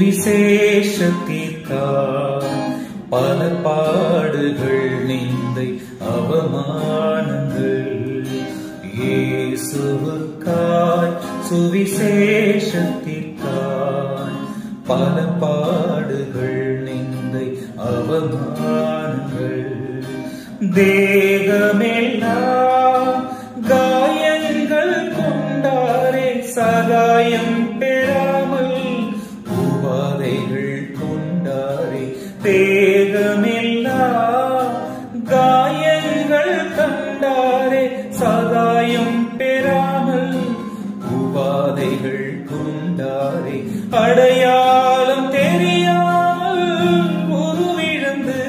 சுவிசேஷத்திற்காய் பல பாடுகள் நிந்தை அவமானங்கள். இயேசுவுக்காய் சுவிசேஷத்திற்காய் பல பாடுகள் நிந்தை அவமானங்கள். தேகமெல்லாம் காயங்கள் கொண்டாரே சகாயம் பெறாமல் உபாதைகள் கொண்டாரே. தேகமெல்லாம் காயங்கள் கண்டாரே சகாயம் பெறாமல் உபாதைகள் கொண்டாரே. அடையாளம் தெரியாமல் உருவிழந்து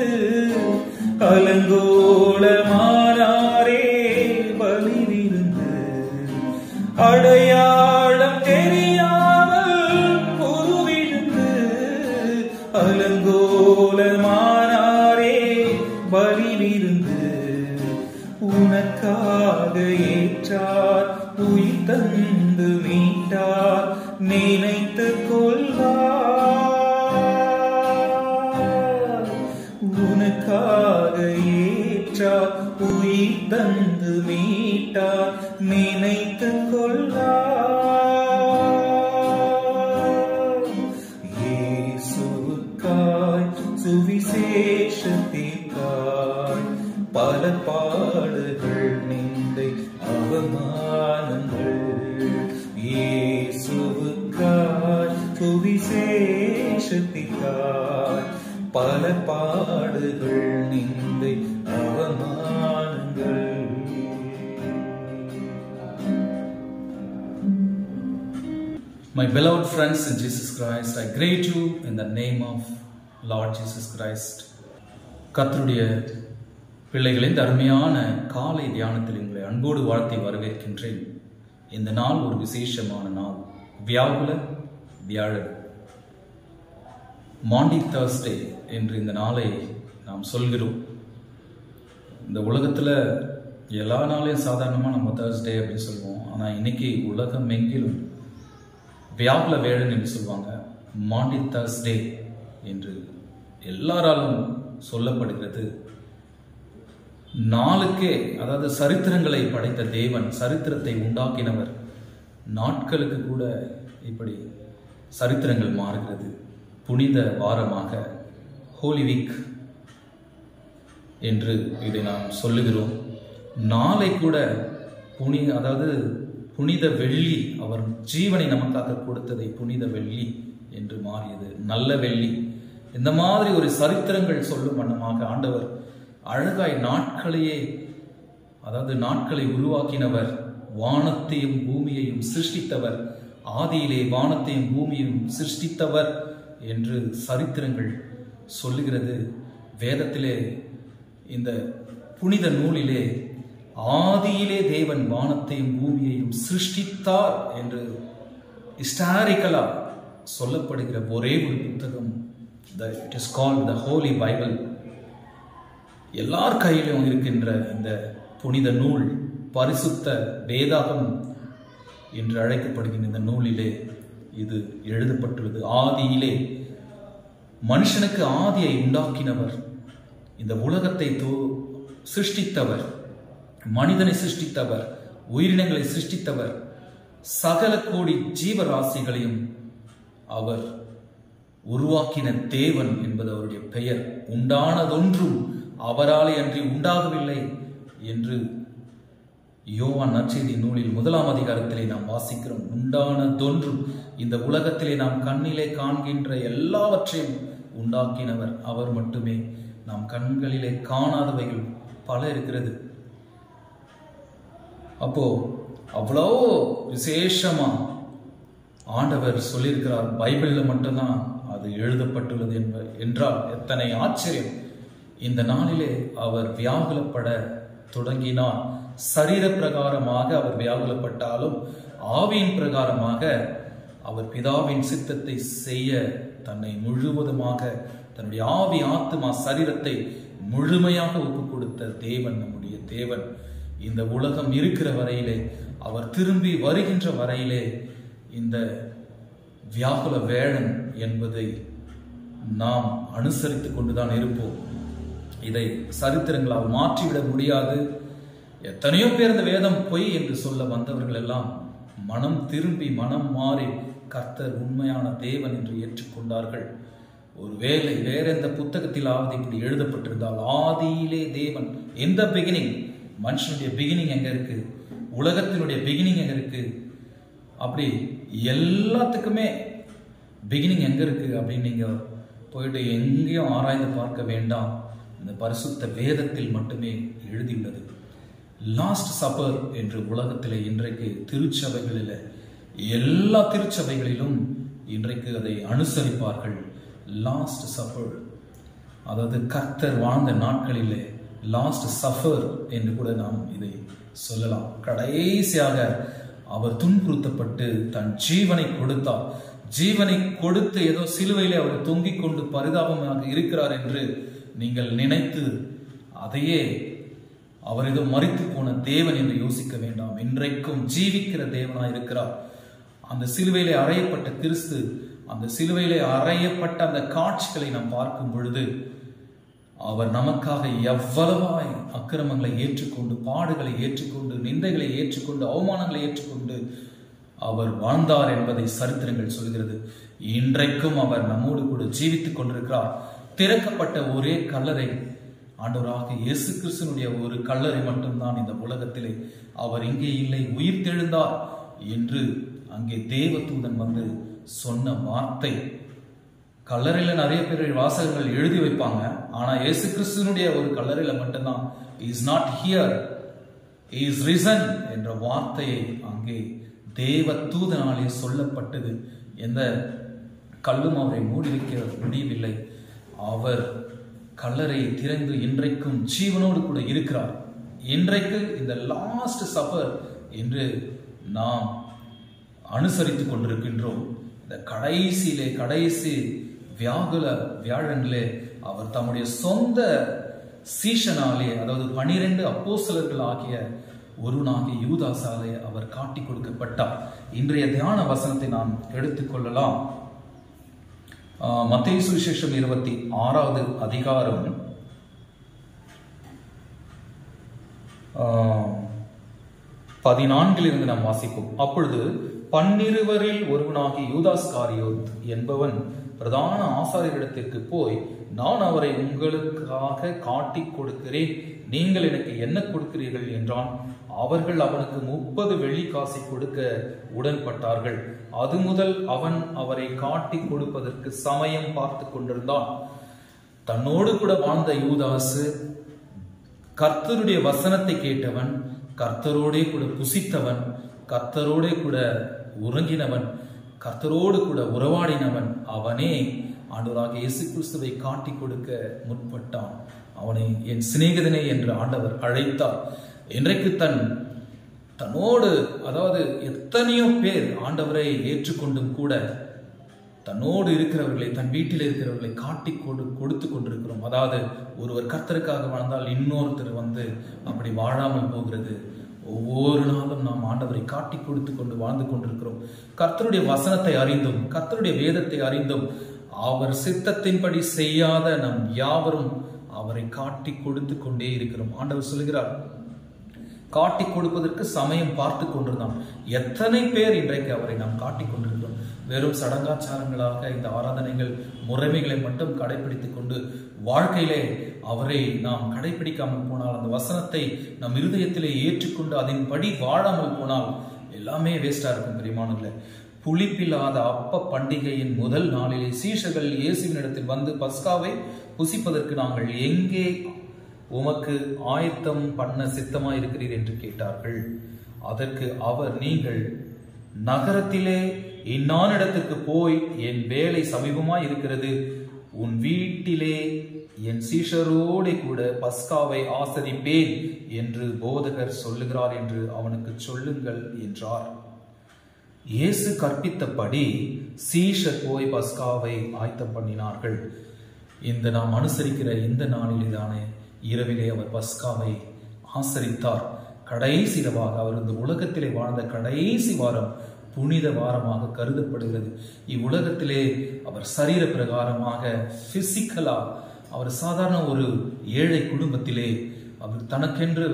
அலங்கோலமானாரே பலிவிருந்து. அடையாளம் தெரியாமல் உருவிழந்து அலங்கோலமானாரே பலிவிருந்து. உனக்காக ஏற்றார் உயிர் தந்து மீட்டார் நினைத்து கொள்வார். உனக்காக ஏற்றார் உயிர் தந்து மீட்டார் நினைத்து கொள்வார். இயேசுவுக்காய் சுவிசேஷத்திற்காய் பல பாடுகள் நிந்தை அவமானங்கள். இயேசுவுக்காய் சுவிசேஷத்திற்காய் பல பாடுகள் நிந்தை அவமானங்கள். My beloved friends in Jesus Christ, I greet you in the name of Lord Jesus Christ. கர்த்தருடைய பிள்ளைகளே, இந்த அருமையான காலை தியானத்தில் உங்களை அன்போடு வாழ்த்தி வரவேற்கின்றேன். இந்த நாள் ஒரு விசேஷமான நாள், வியாகுல வியாழன், மாண்டி தர்ஸ்டே என்று இந்த நாளை நாம் சொல்கிறோம். இந்த உலகத்தில் எல்லா நாளையும் சாதாரணமாக நம்ம தர்ஸ்டே அப்படின்னு சொல்லுவோம். ஆனால் இன்னைக்கு உலகம் எங்கிலும் வியாகுல வேழன் என்று சொல்லுவாங்க, மாண்டி தர்ஸ்டே என்று எல்லாராலும் சொல்லப்படுகிறது. நாளுக்கே, அதாவது சரித்திரங்களை படைத்த தேவன், சரித்திரத்தை உண்டாக்கினவர், நாட்களுக்கு கூட இப்படி சரித்திரங்கள் மாறுகிறது. புனித வாரமாக ஹோலி வீக் என்று இதை நாம் சொல்லுகிறோம். நாளை கூட அதாவது புனித வெள்ளி, அவர் ஜீவனை நமக்காக கொடுத்ததை புனித வெள்ளி என்று மாறியது, நல்ல வெள்ளி. இந்த மாதிரி ஒரு சரித்திரங்கள் சொல்லும் வண்ணமாக ஆண்டவர் அழகாய் நாட்களையே, அதாவது நாட்களை உருவாக்கினவர், வானத்தையும் பூமியையும் சிருஷ்டித்தவர், ஆதியிலே வானத்தையும் பூமியையும் சிருஷ்டித்தவர் என்று சரித்திரங்கள் சொல்லுகிறது. வேதத்திலே, இந்த புனித நூலிலே ஆதியிலே தேவன் வானத்தையும் பூமியையும் சிருஷ்டித்தார் என்று ஹிஸ்டாரிக்கலா சொல்லப்படுகிற ஒரே ஒரு புத்தகம், it is called the holy Bible. எல்லார் கையிலும் இருக்கின்ற இந்த புனித நூல், பரிசுத்த வேதாகம் என்று அழைக்கப்படுகின்ற இந்த நூலிலே இது எழுதப்பட்டுள்ளது. ஆதியிலே, மனுஷனுக்கு ஆதியை உண்டாக்கினவர், இந்த உலகத்தை சிருஷ்டித்தவர், மனிதனை சிருஷ்டித்தவர், உயிரினங்களை சிருஷ்டித்தவர், சகல கோடி ஜீவராசிகளையும் அவர் உருவாக்கின தேவன் என்பது அவருடைய பெயர். உண்டானதொன்றும் அவராலே அன்றி உண்டாகவில்லை என்று யோவான் நற்செய்தி நூலில் 1ஆம் அதிகாரத்திலே நாம் வாசிக்கிறோம். உண்டானதொன்றும், இந்த உலகத்திலே நாம் கண்ணிலே காண்கின்ற எல்லாவற்றையும் உண்டாக்கினவர் அவர் மட்டுமே. நாம் கண்களிலே காணாதவைகள் பல இருக்கிறது. அப்போ அவ்வளோ விசேஷமா ஆண்டவர் சொல்லியிருக்கிறார். பைபிள்ல மட்டும்தான் அது எழுதப்பட்டுள்ளது என்றால் எத்தனை ஆச்சரியம். இந்த நாளிலே அவர் வியாகுலப்பட தொடங்கினார். சரீர பிரகாரமாக அவர் வியாகுலப்பட்டாலும் ஆவியின் பிரகாரமாக அவர் பிதாவின் சித்தத்தை செய்ய தன்னை முழுவதுமாக, தன்னுடைய ஆவி, ஆத்மா, சரீரத்தை முழுமையாக ஒப்பு கொடுத்த தேவன் நம்முடைய தேவன். இந்த உலகம் இருக்கிற வரையிலே, அவர் திரும்பி வருகின்ற வரையிலே, இந்த வியாகுல வேளன் என்பதை நாம் அனுசரித்துக் கொண்டுதான் இருப்போம். இதை சரித்திரங்களால் மாற்றிவிட முடியாது. எத்தனையோ பேர் இந்த வேதம் பொய் என்று சொல்ல வந்தவர்கள் எல்லாம் மனம் திரும்பி மனம் மாறி கர்த்தர் உண்மையான தேவன் என்று ஏற்றுக்கொண்டார்கள். ஒருவேளை வேற எந்த புத்தகத்திலாவது இப்படி எழுதப்பட்டிருந்தால், ஆதியிலே தேவன், எந்த பிகினிங், மனுஷனுடைய பிகினிங் எங்க இருக்கு, உலகத்தினுடைய பிகினிங் எங்க இருக்கு, அப்படி எல்லாத்துக்குமே பிகினிங் எங்க இருக்கு அப்படின்னு நீங்க போயிட்டு எங்கேயும் ஆராய்ந்து பார்க்க வேண்டாம். இந்த பரிசுத்த வேதத்தில் மட்டுமே எழுதியுள்ளது. லாஸ்ட் சப்பர் என்று உலகத்திலே இன்றைக்கு திருச்சபைகளில், எல்லா திருச்சபைகளிலும் இன்றைக்கு அதை அனுசரிப்பார்கள். லாஸ்ட் சப்பர், அதாவது கர்த்தர் வாழ்ந்த நாட்களிலே லாஸ்ட் சஃபர் என்று கூட நாம் இதை சொல்லலாம். கடைசியாக அவர் துன்புறுத்தப்பட்டு தன் ஜீவனை கொடுத்தார். ஜீவனை கொடுத்து ஏதோ சிலுவையிலே அவர் தொங்கிக் கொண்டு பரிதாபமாக இருக்கிறார் என்று நீங்கள் நினைத்து அதையே அவர் ஏதோ மரித்து போன தேவன் என்று யோசிக்க வேண்டாம். இன்றைக்கும் ஜீவிக்கிற தேவனாய் இருக்கிறார். அந்த சிலுவையிலே அறையப்பட்ட கிறிஸ்து, அந்த சிலுவையிலே அறையப்பட்ட அந்த காட்சிகளை நாம் பார்க்கும் பொழுது அவர் நமக்காக எவ்வளவாய் அக்கிரமங்களை ஏற்றுக்கொண்டு, பாடுகளை ஏற்றுக்கொண்டு, நிந்தைகளை ஏற்றுக்கொண்டு, அவமானங்களை ஏற்றுக்கொண்டு அவர் வாழ்ந்தார் என்பதை சரித்திரங்கள் சொல்கிறது. இன்றைக்கும் அவர் நம்மோடு கூட ஜீவித்துக் கொண்டிருக்கிறார். திறக்கப்பட்ட ஒரே கல்லறை ஆண்டவராக இயேசு கிறிஸ்துனுடைய ஒரு கல்லறை மட்டும்தான் இந்த உலகத்திலே. அவர் இங்கே இல்லை, உயிர் தெழுந்தார் என்று அங்கே தேவதூதன் வந்து சொன்ன வார்த்தை. கல்லறையில நிறைய பேர் வாசகங்கள் எழுதி வைப்பாங்க, ஆனா இயேசு கிறிஸ்துனுடைய ஒரு கல்லறையில மட்டும்தான் இஸ் நாட் ஹியர், இஸ் ரிசன் என்ற வார்த்தையை அங்கே தேவதூதனாலே சொல்லப்பட்டது. எந்த கல்லும் அவரை மூடி வைக்க முடியவில்லை. அவர் கல்லறை திறந்து இன்றைக்கும் ஜீவனோடு கூட இருக்கிறார். இன்றைக்கு இந்த லாஸ்ட் சஃபர் என்று நாம் அனுசரித்துக் கொண்டிருக்கின்றோம். இந்த கடைசி வியாகுல வியாழனிலே அவர் தம்முடைய சொந்த சீஷனாலே, அதாவது 12 அப்போஸ்தலர்கள் ஆகிய ஒருவனாகிய யூதாசாலே அவர் காட்டி கொடுக்கப்பட்டார். இன்றைய தியான வசனத்தை நாம் எடுத்துக்கொள்ளலாம். மத்தேயு சுவிசேஷம் 26வது அதிகாரம் 14 நாம் வாசிப்போம். அப்பொழுது 12 ஒருவனாகி யூதாஸ் காரியோத் என்பவன் பிரதான ஆசாரியரிடத்திற்கு போய், நான் அவரை உங்களுக்காக காட்டி கொடுக்கிறேன், நீங்கள் எனக்கு என்ன கொடுக்கிறீர்கள் என்றான். அவர்கள் அவனுக்கு 30 வெள்ளிக்காசை கொடுக்க உடன்பட்டார்கள். அது முதல் அவன் அவரை காட்டி கொடுப்பதற்கு சமயம் பார்த்து கொண்டிருந்தான். தன்னோடு கூட வாழ்ந்த யூதாசு கர்த்தருடைய வசனத்தை கேட்டவன், கர்த்தரோடே கூட புசித்தவன், கர்த்தரோடே கூட உறங்கினவன், கர்த்தரோடு கூட உறவாடினவன். அவனே ஆண்டவராகிய இயேசு கிறிஸ்துவை காட்டி கொடுக்க முற்பட்டான். அவனை என் சிநேகிதனே என்று ஆண்டவர் அழைத்தார். இன்றைக்கு தன்னோடு, அதாவது எத்தனையோ பேர் ஆண்டவரை ஏற்றுக்கொண்டும் கூட தன்னோடு இருக்கிறவர்களை, தன் வீட்டில் இருக்கிறவர்களை காட்டி கொடுத்து கொண்டிருக்கிறோம். அதாவது ஒருவர் கர்த்தருக்காக வாழ்ந்தால் இன்னொருத்தர் வந்து அப்படி வாழாமல் போகிறது. ஒவ்வொரு நாளும் நாம் ஆண்டவரை காட்டி கொடுத்து கொண்டு வாழ்ந்து கொண்டிருக்கிறோம். கர்த்தருடைய வசனத்தை அறிந்தும், கர்த்தருடைய வேதத்தை அறிந்தும், அவர் சித்தத்தின்படி செய்யாத நம் யாவரும் அவரை காட்டி கொடுத்து கொண்டே இருக்கிறோம். ஆண்டவர் சொல்கிறார், காட்டி கொடுப்பதற்கு சமயம் பார்த்து கொண்டிருந்தான். எத்தனை பேர் இன்றைக்கு அவரை நாம் காட்டி கொண்டிருக்கிறோம். வெறும் சடங்காச்சாரங்களாக இந்த ஆராதனைகள், முறைமைகளை மட்டும் கடைபிடித்துக் கொண்டு வாழ்க்கையிலே அவரை நாம் கடைபிடிக்காமல் போனால், அந்த வசனத்தை நம் இருதயத்திலே ஏற்றுக்கொண்டு அதன்படி வாழாமல் போனால் எல்லாமே வேஸ்டா இருக்கும். பிரியமானவர்களே, புளிப்பில்லாத அப்ப பண்டிகையின் முதல் நாளிலே சீஷர்கள் இயேசுவினிடத்தில் வந்து, பஸ்காவை புசிப்பதற்கு நாங்கள் எங்கே உமக்கு ஆயத்தம் பண்ண சித்தமா இருக்கிறீர் என்று கேட்டார்கள். அதற்கு அவர், நீங்கள் நகரத்திலே இன்னானிடத்துக்கு போய், என் வேலை சமீபமாய் இருக்கிறது, உன் வீட்டிலே என் சீஷரோடு கூட பஸ்காவை ஆசரிப்பேன் என்று போதகர் சொல்லுகிறார் என்று அவனுக்கு சொல்லுங்கள் என்றார். இயேசு கற்பித்தபடி சீஷர் போய் பஸ்காவை ஆயத்தம் பண்ணினார்கள். இந்த நாம் அனுசரிக்கிற இந்த நாளிலேதானே இரவிலே அவர் பஸ்காவை ஆசரித்தார். கடைசி இரவாக அவர் இந்த உலகத்திலே வாழ்ந்த கடைசி வாரம் புனித வாரமாக கருதப்படுகிறது. இவ்வுலகத்திலே அவர் சரீர பிரகாரமாக பிசிக்கலா அவர் சாதாரண ஒரு ஏழை குடும்பத்திலே அவர் தனக்கென்று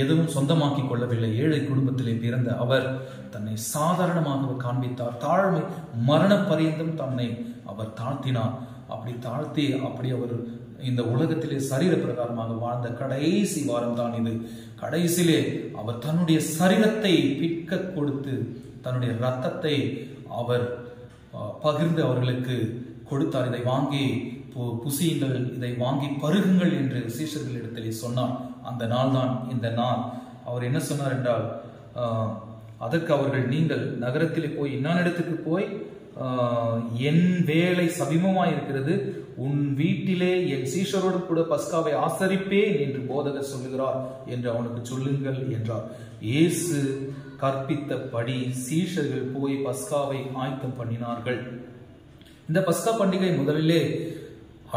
எதுவும் சொந்தமாக்கி கொள்ளவில்லை. ஏழை குடும்பத்திலே பிறந்த அவர் தன்னை சாதாரணமாக காண்பித்தார். தாழ்மை மரண பரியந்தம் தன்னை அவர் தாழ்த்தினார். அப்படி தாழ்த்தி அப்படி அவர் இந்த உலகத்திலே சரீர பிரகாரமாக வாழ்ந்த கடைசி வாரம் தான் இது. கடைசியிலே அவர் தன்னுடைய சரீரத்தை பிற்க கொடுத்து தன்னுடைய இரத்தத்தை அவர் பகிர்ந்து அவர்களுக்கு கொடுத்தார். இதை வாங்கி புசியுங்கள், இதை வாங்கி பருகுங்கள் என்று சீஷர்களிடத்திலே சொன்னார். அந்த நாள் தான் இந்த நாள். அவர் என்ன சொன்னார் என்றால், அதற்கு அவர்கள், நீங்கள் நகரத்திலே போய் இன்னானிடத்துக்கு போய் என் வேலை சமீபமாய் இருக்கிறது, உன் வீட்டிலே என் சீஷரோடு கூட பஸ்காவை ஆசரிப்பேன் என்று போதகர் சொல்லுகிறார் என்று அவனுக்கு சொல்லுங்கள் என்றார். இயேசு கற்பித்தபடி சீஷர்கள் போய் பஸ்காவை ஆயத்தம் பண்ணினார்கள். இந்த பஸ்கா பண்டிகை முதலிலே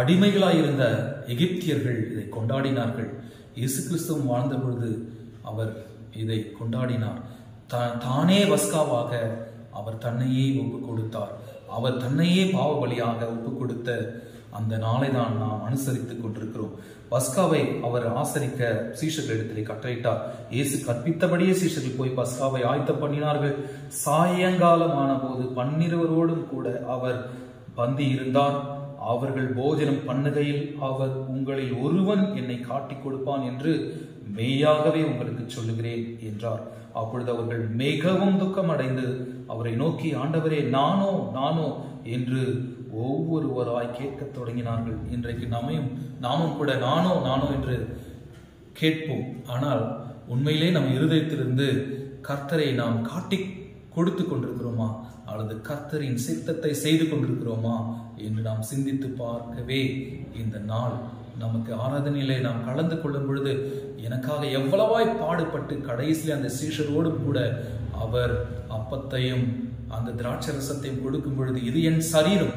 அடிமைகளாயிருந்த எகிப்தியர்கள் இதை கொண்டாடினார்கள். இயேசு கிறிஸ்துவும் வாழ்ந்த பொழுது அவர் இதை கொண்டாடினார். தானே பஸ்காவாக அவர் தன்னையே ஒப்பு கொடுத்தார். அவர் தன்னையே பாவ பலியாக ஒப்பு கொடுத்த அந்த நாளை தான் நாம் அனுசரித்துக் கொண்டிருக்கிறோம். பஸ்காவை அவர் ஆசரிக்க சீஷர்களிடத்திலே கட்டளையிட்டார். இயேசு கற்பித்தபடியே சீஷர்கள் போய் பஸ்காவை ஆயத்தம் பண்ணினார்கள். சாயங்காலமான போது 12 கூட அவர் பந்தி இருந்தார். அவர்கள் போஜனம் பண்ணுகையில் அவர், உங்களில் ஒருவன் என்னை காட்டிக் கொடுப்பான் என்று மெய்யாகவே உங்களுக்கு சொல்லுகிறேன் என்றார். அப்பொழுது அவர்கள் மிகவும் துக்கம் அடைந்து அவரை நோக்கி, ஆண்டவரே, நானோ நானோ என்று ஒவ்வொருவராய் கேட்கத் தொடங்கினார்கள். இன்றைக்கு நாமும் கூட நானோ நானோ என்று கேட்போம். ஆனால் உண்மையிலே நம் இருதயத்திலிருந்து கர்த்தரை நாம் காட்டி கொடுத்து கொண்டிருக்கிறோமா அல்லது கர்த்தரின் சித்தத்தை செய்து கொண்டிருக்கிறோமா என்று நாம் சிந்தித்து பார்க்கவே இந்த நாள் நமக்கு ஆராதனையிலே நாம் கலந்து கொள்ளும் பொழுது, எனக்காக எவ்வளவாய் பாடுபட்டு கடைசியில் அந்த சீஷரோடு கூட அவர் அப்பத்தையும் அந்த திராட்சை ரசத்தையும் கொடுக்கும் பொழுது, இது என் சரீரம்,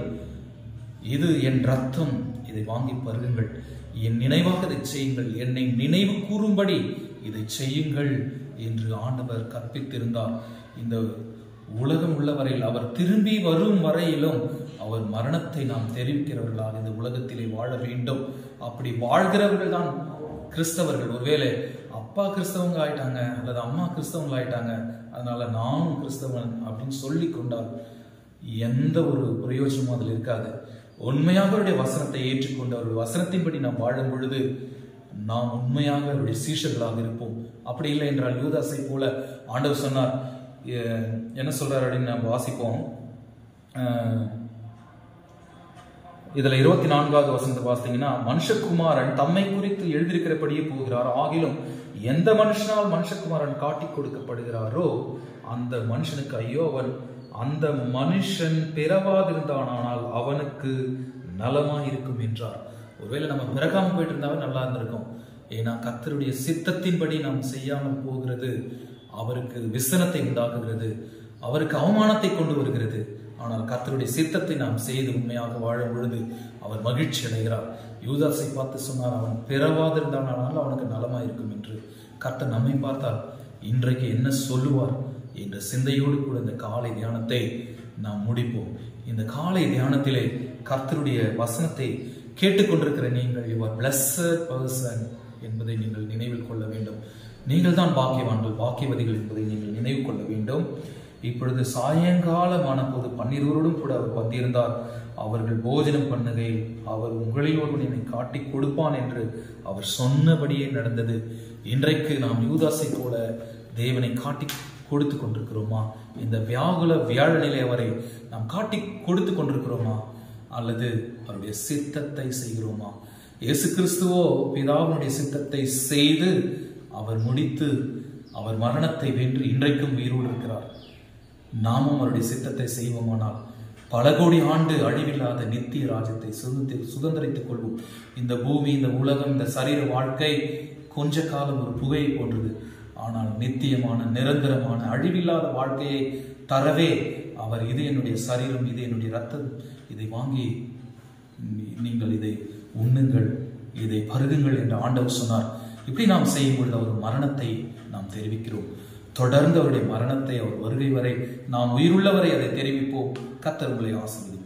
இது என் ரத்தம், இதை வாங்கி பருகுங்கள், என் நினைவாக இதை செய்யுங்கள், என்னை நினைவு கூறும்படி இதை செய்யுங்கள் என்று ஆண்டவர் கற்பித்திருந்தார். இந்த உலகம் உள்ளவரையில் அவர் திரும்பி வரும் வரையிலும் அவர் மரணத்தை நாம் தெரிவிக்கிறவர்களாக இந்த உலகத்திலே வாழ வேண்டும். அப்படி வாழ்கிறவர்கள் தான் கிறிஸ்தவர்கள். ஒருவேளை அப்பா கிறிஸ்தவங்க ஆயிட்டாங்க அல்லது அம்மா கிறிஸ்தவங்க ஆயிட்டாங்க, அதனால நானும் கிறிஸ்தவன் அப்படின்னு சொல்லி கொண்டால் எந்த ஒரு பிரயோஜனமும் அதில் இருக்காது. உண்மையாக அவருடைய வசனத்தை ஏற்றுக்கொண்டு அவருடைய வசனத்தின்படி நாம் வாழும் பொழுது நாம் உண்மையாக அவருடைய சீஷர்களாக இருப்போம். அப்படி இல்லை என்றால் யூதாசை போல ஆண்டவர் சொன்னார். என்ன சொல்றாரு அப்படின்னு நம்ம வாசிப்போம். இதுல 24வது வசனத்தை வாசித்தீங்கன்னா, மனுஷகுமாரன் தம்மை குறித்து எழுதியிருக்கிறபடியே போகிறார், ஆகிலும் எந்த மனுஷனால் மனுஷகுமாரன் காட்டி கொடுக்கப்படுகிறாரோ அந்த மனுஷனுக்கு ஐயோ, அவன் அந்த மனுஷன் பிறவாதிருந்தானால் அவனுக்கு நலமா இருக்கும் என்றார். ஒருவேளை நம்ம பிறகாம போயிட்டு இருந்தாவே நல்லா இருந்திருக்கும். ஏன்னா கர்த்தருடைய சித்தத்தின்படி நாம் செய்யாமல் போகிறது அவருக்கு விசனத்தை உண்டாக்குகிறது, அவருக்கு அவமானத்தை கொண்டு வருகிறது. ஆனால் கர்த்தருடைய சித்தத்தை நாம் செய்து உண்மையாக வாழும் பொழுது அவர் மகிழ்ச்சி அடைகிறார். யூதாசை பார்த்து சொன்னார், அவன் பிறவாதிருந்தானால் அவனுக்கு நலமா இருக்கும் என்று. கர்த்தர் நம்மை பார்த்தால் இன்றைக்கு என்ன சொல்லுவார் என்ற சிந்தையோடு கூட இந்த காலை தியானத்தை நாம் முடிப்போம். இந்த காலை தியானத்திலே கர்த்தருடைய வசனத்தை கேட்டுக்கொண்டிருக்கிற நீங்கள், you are blessed person என்பதை நீங்கள் நினைவில் கொள்ள வேண்டும். நீங்கள் தான் பாக்கியவான்கள், பாக்கியவதிகள் என்பதை நீங்கள் நினைவு கொள்ள வேண்டும். இப்பொழுது சாயங்காலமான போது 12 கூட அவர் பந்திருந்தார். அவர்கள் போஜனம் பண்ணுகையில் அவர், உங்களில் ஒருவன் என்னை காட்டி கொடுப்பான் என்று அவர் சொன்னபடியே நடந்தது. இன்றைக்கு நாம் யூதாசை போல தேவனை காட்டி கொடுத்து கொண்டிருக்கிறோமா? இந்த வியாகுல வியாழனிலே அவரை நாம் காட்டி கொடுத்து கொண்டிருக்கிறோமா அல்லது அவருடைய சித்தத்தை செய்கிறோமா? இயேசு கிறிஸ்துவோ பிதாவினுடைய சித்தத்தை செய்து அவர் முடித்து அவர் மரணத்தை வென்று இன்றைக்கும் உயிரோடு இருக்கிறார். நாமும் அவருடைய சித்தத்தை செய்வோமானால் பல கோடி ஆண்டு அழிவில்லாத நித்திய ராஜ்யத்தை சுதந்திரித்துக் கொள்வோம். இந்த பூமி, இந்த உலகம், இந்த சரீர வாழ்க்கை கொஞ்ச காலம் ஒரு புகையை போன்றது. ஆனால் நித்தியமான, நிரந்தரமான, அழிவில்லாத வாழ்க்கையை தரவே அவர், இது என்னுடைய சரீரம், இது என்னுடைய ரத்தம், இதை வாங்கி நீங்கள் இதை உண்ணுங்கள், இதை பருகுங்கள் என்று ஆண்டவர் சொன்னார். இப்படி நாம் செய்யும் பொழுது அவர் மரணத்தை நாம் தெரிவிக்கிறோம். தொடர்ந்து அவருடைய மரணத்தை, அவர் வருகை வரை நாம் உயிருள்ளவரை அதை தெரிவிப்போம். கர்த்தர் உங்களை ஆசீர்வதிப்பார்.